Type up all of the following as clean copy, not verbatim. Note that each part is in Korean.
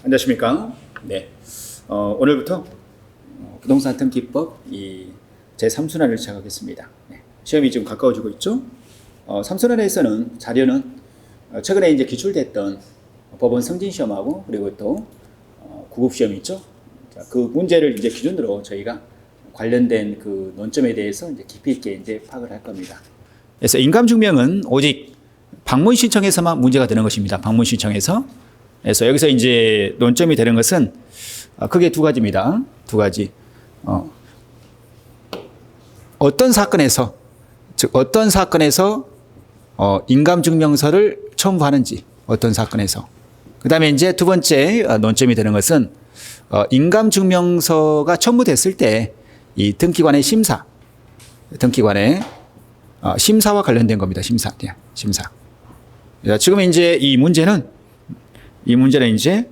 안녕하십니까? 네. 오늘부터 부동산 등기법 제3순환을 시작하겠습니다. 네. 시험이 지금 가까워지고 있죠? 3순환에서는 자료는 최근에 이제 기출됐던 법원 승진시험하고 그리고 또 구급시험이 있죠? 자, 그 문제를 이제 기준으로 저희가 관련된 그 논점에 대해서 이제 깊이 있게 이제 파악을 할 겁니다. 그래서 인감증명은 오직 방문 신청에서만 문제가 되는 것입니다. 방문 신청에서. 그래서 여기서 이제 논점이 되는 것은 크게 두 가지입니다. 두 가지. 어떤 사건에서, 즉 어떤 사건에서 인감증명서를 첨부하는지, 어떤 사건에서. 그 다음에 이제 두 번째 논점이 되는 것은 인감증명서가 첨부됐을 때 이 등기관의 심사, 등기관의 심사와 관련된 겁니다. 심사. 네, 심사. 지금 이제 이 문제는 이제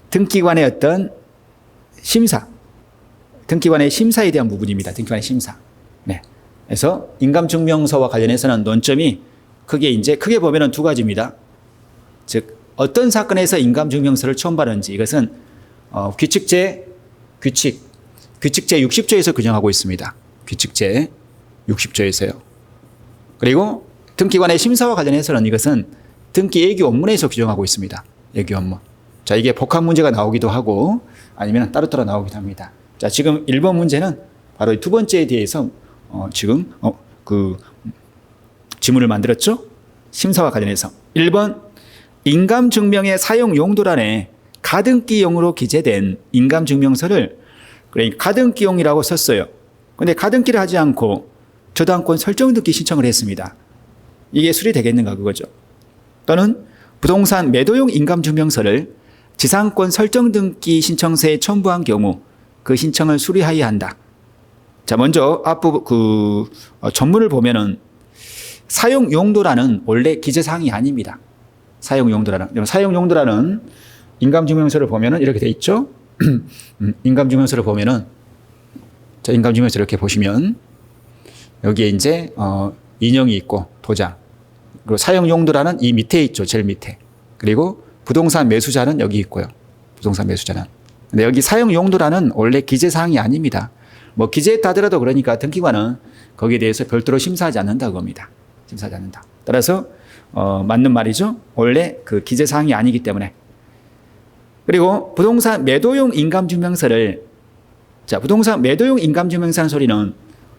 등기관의 어떤 심사, 등기관의 심사에 대한 부분입니다. 등기관의 심사. 네. 그래서 인감증명서와 관련해서는 논점이 크게 보면은 두 가지입니다. 즉 어떤 사건에서 인감증명서를 첨부하는지 이것은 규칙제 60조에서 규정하고 있습니다. 규칙제 60조에서요. 그리고 등기관의 심사와 관련해서는 이것은 등기 예규 원문에서 규정하고 있습니다. 예규 원문. 자, 이게 복합 문제가 나오기도 하고 아니면 따로따로 나오기도 합니다. 자, 지금 1번 문제는 바로 두 번째에 대해서 지금 그 지문을 만들었죠? 심사와 관련해서. 1번 인감증명의 사용 용도란에 가등기용으로 기재된 인감증명서를 가등기용이라고 썼어요. 그런데 가등기를 하지 않고 저당권 설정 등기 신청을 했습니다. 이게 수리되겠는가 그거죠. 또는 부동산 매도용 인감증명서를 지상권 설정 등기 신청서에 첨부한 경우 그 신청을 수리하여야 한다. 자, 먼저 앞부분 전문을 보면은 사용 용도라는 원래 기재사항이 아닙니다. 사용 용도라는 인감증명서를 보면은 이렇게 돼 있죠. 인감증명서를 보면은 자, 인감증명서 이렇게 보시면 여기에 이제 인형이 있고 도장, 그리고 사용 용도라는 이 밑에 있죠. 제일 밑에. 그리고 부동산 매수자는 여기 있고요. 부동산 매수자는. 근데 여기 사용 용도라는 원래 기재사항이 아닙니다. 뭐 기재했다 하더라도 그러니까 등기관은 거기에 대해서 별도로 심사하지 않는다고 합니다. 심사하지 않는다. 따라서 맞는 말이죠. 원래 그 기재사항이 아니기 때문에. 그리고 부동산 매도용 인감증명서를 자, 부동산 매도용 인감증명서라는 소리는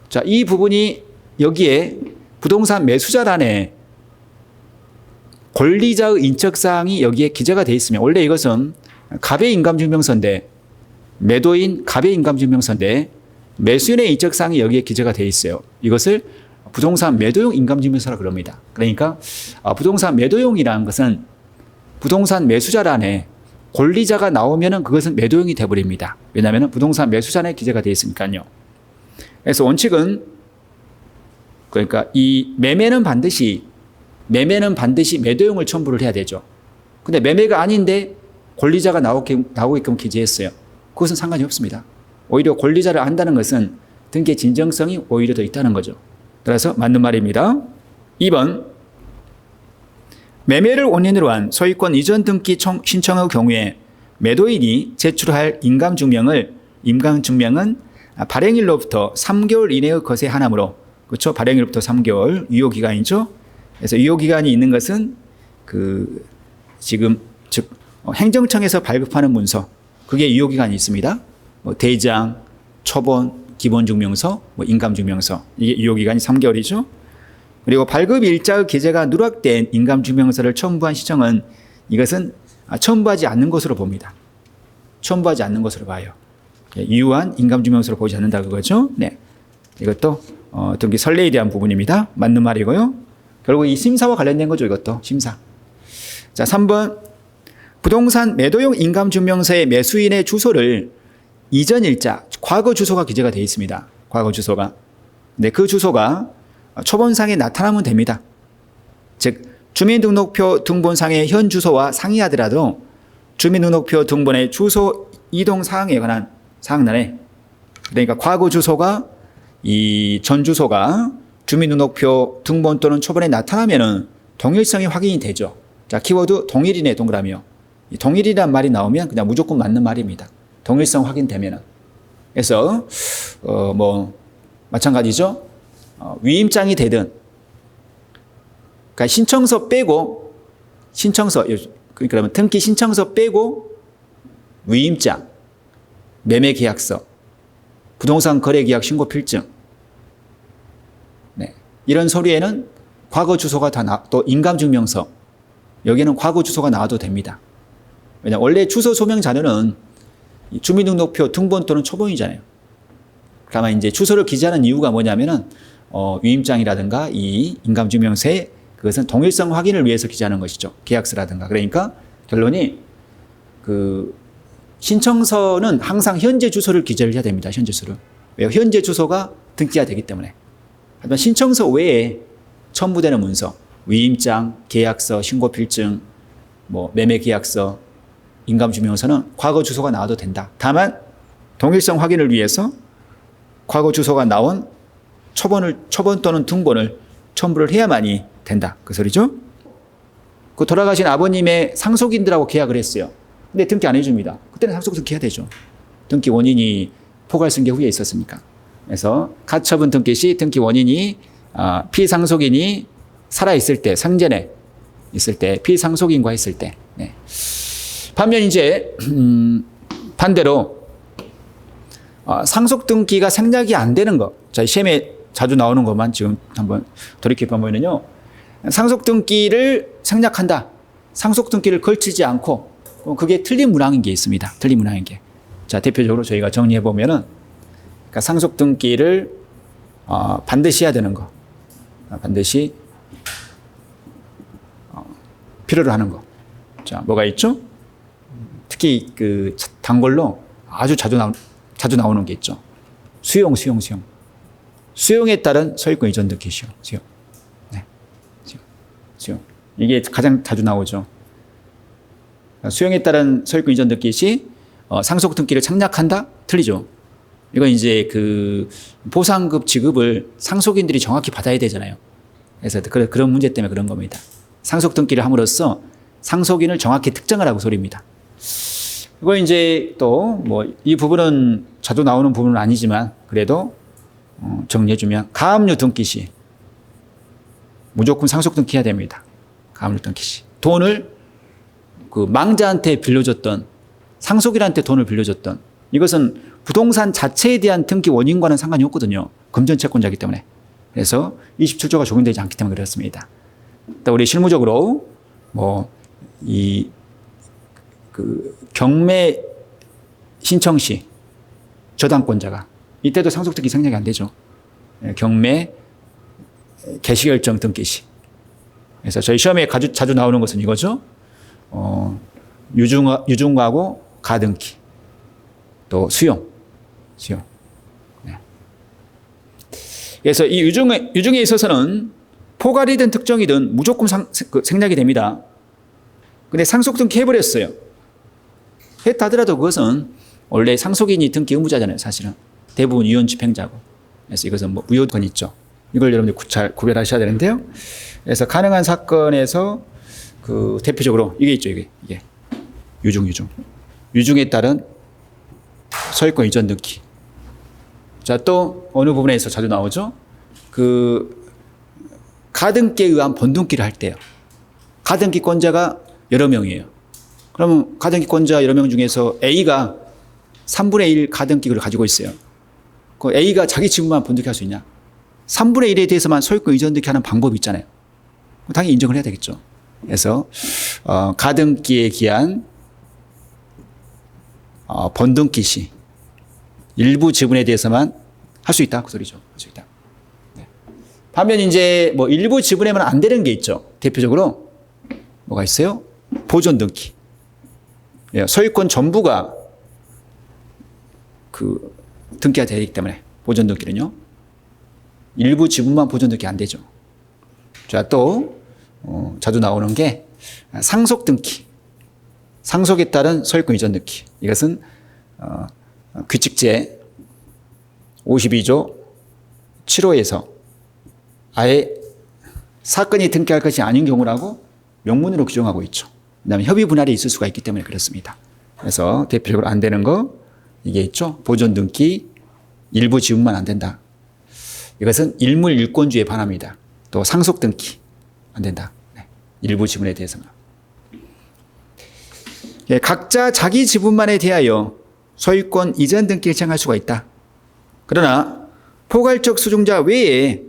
자, 이 부분이 여기에 부동산 매수자란에 권리자의 인적사항이 여기에 기재가 되어 있으면 원래 이것은 갑의 인감증명서인데 매도인 갑의 인감증명서인데 매수인의 인적사항이 여기에 기재가 되어 있어요. 이것을 부동산 매도용 인감증명서라 그럽니다. 그러니까 부동산 매도용이라는 것은 부동산 매수자란에 권리자가 나오면은 그것은 매도용이 되어버립니다. 왜냐하면 부동산 매수자란에 기재가 되어 있으니까요. 그래서 원칙은 그러니까 이 매매는 반드시 매도용을 첨부를 해야 되죠. 근데 매매가 아닌데 권리자가 나오게끔 기재했어요. 그것은 상관이 없습니다. 오히려 권리자를 안다는 것은 등기의 진정성이 오히려 더 있다는 거죠. 따라서 맞는 말입니다. 2번 매매를 원인으로 한 소유권 이전 등기 신청의 경우에 매도인이 제출할 인감증명은 발행일로부터 3개월 이내의 것에 한하므로 그렇죠? 발행일부터 3개월 유효기간이죠. 그래서 유효기간이 있는 것은 즉 행정청에서 발급하는 문서 그게 유효기간이 있습니다. 뭐 대장, 초본, 기본증명서, 인감증명서 이게 유효기간이 3개월이죠. 그리고 발급 일자의 기재가 누락된 인감증명서를 첨부한 시청은 이것은 첨부하지 않는 것으로 봅니다. 첨부하지 않는 것으로 봐요. 유효한 인감증명서로 보지 않는다 그거죠. 네, 이것도 등기 선례에 대한 부분입니다. 맞는 말이고요. 결국 이 심사와 관련된 거죠. 이것도 심사. 자, 3번 부동산 매도용 인감증명서의 매수인의 주소를 이전 일자, 과거 주소가 기재가 되어 있습니다. 과거 주소가. 근데 그 주소가 초본상에 나타나면 됩니다. 즉 주민등록표 등본상의 현 주소와 상이하더라도 주민등록표 등본의 주소 이동 사항에 관한 사항란에 그러니까 과거 주소가 이 전 주소가 주민등록표 등본 또는 초본에 나타나면은 동일성이 확인이 되죠. 자, 키워드 동일이네 동그라미요. 이 동일이란 말이 나오면 그냥 무조건 맞는 말입니다. 동일성 확인되면은. 그래서 뭐 마찬가지죠. 위임장이 되든, 그러니까 신청서 빼고 그러니까 등기 신청서 빼고 위임장, 매매계약서, 부동산 거래계약 신고 필증, 네. 이런 서류에는 과거 주소가 또 인감증명서, 여기에는 과거 주소가 나와도 됩니다. 왜냐하면 원래 주소 소명 자료는 주민등록표 등본 또는 초본이잖아요. 그러면 이제 주소를 기재하는 이유가 뭐냐면은 위임장이라든가 이 인감증명서에 그것은 동일성 확인을 위해서 기재하는 것이죠. 계약서라든가. 그러니까 결론이 그 신청서는 항상 현재 주소를 기재를 해야 됩니다. 현재 주소를. 왜요? 현재 주소가 등기가 되기 때문에. 하지만 신청서 외에 첨부되는 문서, 위임장, 계약서, 신고필증, 뭐 매매계약서, 인감증명서는 과거 주소가 나와도 된다. 다만 동일성 확인을 위해서 과거 주소가 나온 초본 또는 등본을 첨부를 해야만이 된다. 그 소리죠. 그 돌아가신 아버님의 상속인들하고 계약을 했어요. 근데 등기 안 해줍니다. 그때는 상속 등기해야 되죠. 등기 원인이 포괄승계 후에 있었으니까. 그래서 가처분 등기 시 등기 원인이 피상속인이 살아있을 때, 생전에 있을 때, 피상속인과 했을 때. 네. 반면 이제 반대로 상속 등기가 생략이 안 되는 거. 자, 시험에 자주 나오는 것만 지금 한번 돌이켜 보면요. 상속 등기를 생략한다. 상속 등기를 걸치지 않고 그게 틀린 문항인 게 있습니다. 틀린 문항인 게. 자, 대표적으로 저희가 정리해 보면은 그러니까 상속 등기를 반드시 해야 되는 거. 반드시 필요로 하는 거. 자, 뭐가 있죠? 특히 그 단골로 아주 자주 나오는 게 있죠. 수용. 수용에 따른 소유권 이전 등기 수용. 네. 수용. 이게 가장 자주 나오죠. 수용에 따른 소유권 이전 등기 시 상속 등기를 생략한다? 틀리죠. 이건 이제 그 보상급 지급을 상속인들이 정확히 받아야 되잖아요. 그래서 그런 문제 때문에 그런 겁니다. 상속 등기를 함으로써 상속인을 정확히 특정하라고 소리입니다. 이거 이제 또 뭐 이 부분은 자주 나오는 부분은 아니지만 그래도 정리해주면 가압류 등기 시 무조건 상속 등기해야 됩니다. 가압류 등기 시 돈을 그 망자한테 빌려줬던 상속인한테 돈을 빌려줬던 이것은 부동산 자체에 대한 등기 원인과는 상관이 없거든요. 금전채권자이기 때문에. 그래서 27조가 적용되지 않기 때문에 그렇습니다. 또 우리 실무적으로 뭐 이 그 경매 신청 시 저당권자가 이때도 상속 등기 생략이 안 되죠. 경매 개시결정 등기 시. 그래서 저희 시험에 자주 나오는 것은 이거죠. 유증하고 가등기 또 수용. 네. 그래서 이 유증에 있어서는 포괄이든 특정이든 무조건 생략이 됩니다. 근데 상속 등기 해버렸어요. 했다 하더라도 그것은 원래 상속인이 등기 의무자잖아요, 사실은. 대부분 유언 집행자고. 그래서 이것은 뭐 무효권 있죠. 이걸 여러분들 잘 구별하셔야 되는데요. 그래서 가능한 사건에서 그 대표적으로 이게 있죠, 이게. 유증. 유증에 따른 소유권 이전 등기. 자, 또 어느 부분에서 자주 나오죠? 그 가등기에 의한 번등기를 할 때요. 가등기권자가 여러 명이에요. 그러면 가등기권자 여러 명 중에서 A가 3분의 1 가등기를 가지고 있어요. 그 A가 자기 지분만 번등기할 수 있냐? 3분의 1에 대해서만 소유권 이전 등기하는 방법이 있잖아요. 당연히 인정을 해야 되겠죠. 그래서 가등기에 기한 번등기 시 일부 지분에 대해서만 할 수 있다. 그 소리죠. 할 수 있다. 네. 반면 이제 뭐 일부 지분에만 안 되는 게 있죠. 대표적으로 뭐가 있어요? 보존 등기. 소유권 전부가 그 등기가 되기 때문에 보존 등기는요. 일부 지분만 보존 등기 안 되죠. 자, 또 자주 나오는 게 상속 등기. 상속에 따른 소유권 이전 등기. 이것은 규칙제 52조 7호에서 아예 사건이 등기할 것이 아닌 경우라고 명문으로 규정하고 있죠. 그다음에 협의 분할이 있을 수가 있기 때문에 그렇습니다. 그래서 대표적으로 안 되는 거 이게 있죠. 보존 등기 일부 지분만 안 된다. 이것은 일물 일권주의에 반합니다. 또 상속 등기 안 된다. 네. 일부 지분에 대해서는. 예, 각자 자기 지분만에 대하여 소유권 이전 등기를 청할 수가 있다. 그러나 포괄적 수중자 외에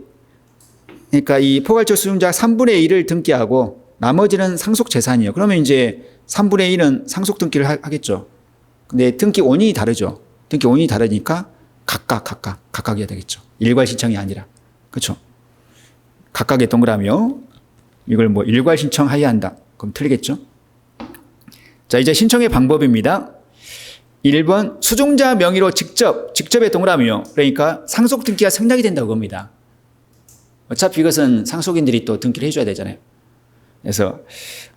그러니까 이 포괄적 수중자 3분의 1을 등기하고 나머지는 상속 재산이에요. 그러면 이제 3분의 1은 상속 등기를 하겠죠. 근데 등기 원인이 다르죠. 등기 원인이 다르니까 각각 해야 되겠죠. 일괄 신청이 아니라. 그렇죠. 각각의 동그라미요. 이걸 뭐 일괄 신청하여야 한다. 그럼 틀리겠죠. 자, 이제 신청의 방법입니다. 1번 수중자 명의로 직접의 동그라미요. 그러니까 상속 등기가 생략이 된다고 합니다. 어차피 이것은 상속인들이 또 등기를 해줘야 되잖아요. 그래서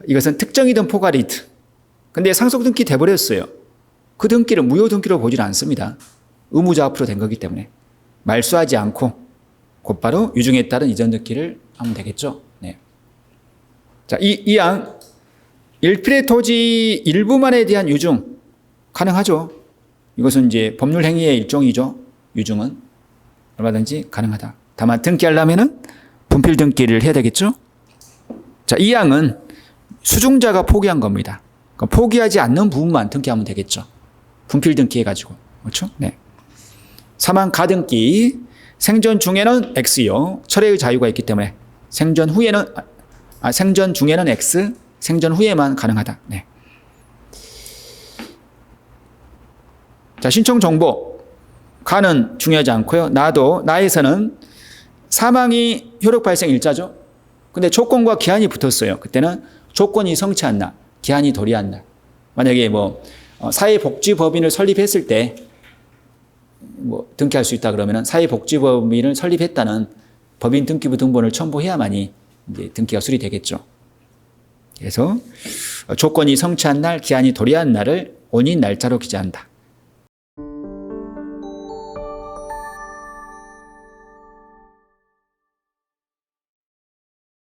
이것은 특정이든 포괄이든. 근데 상속 등기 돼버렸어요. 그 등기를 무효 등기로 보지는 않습니다. 의무자 앞으로 된 거기 때문에 말소하지 않고 곧바로 유증에 따른 이전 등기를 하면 되겠죠. 네. 자, 이항 일필의 토지 일부만에 대한 유증 가능하죠. 이것은 이제 법률 행위의 일종이죠. 유증은 얼마든지 가능하다. 다만 등기하려면은 분필 등기를 해야 되겠죠. 자, 이 항은 수중자가 포기한 겁니다. 그러니까 포기하지 않는 부분만 등기하면 되겠죠. 분필 등기 해가지고. 그렇죠? 네. 사망 가등기. 생전 중에는 X요. 철회의 자유가 있기 때문에 생전 중에는 X, 생전 후에만 가능하다. 네. 자, 신청 정보. 가는 중요하지 않고요. 나에서는 사망이 효력 발생 일자죠. 근데 조건과 기한이 붙었어요. 그때는 조건이 성취한 날, 기한이 도리한 날. 만약에 사회복지법인을 설립했을 때 등기할 수 있다 그러면 사회복지법인을 설립했다는 법인 등기부 등본을 첨부해야만이 이제 등기가 수리되겠죠. 그래서 조건이 성취한 날, 기한이 도리한 날을 원인 날짜로 기재한다.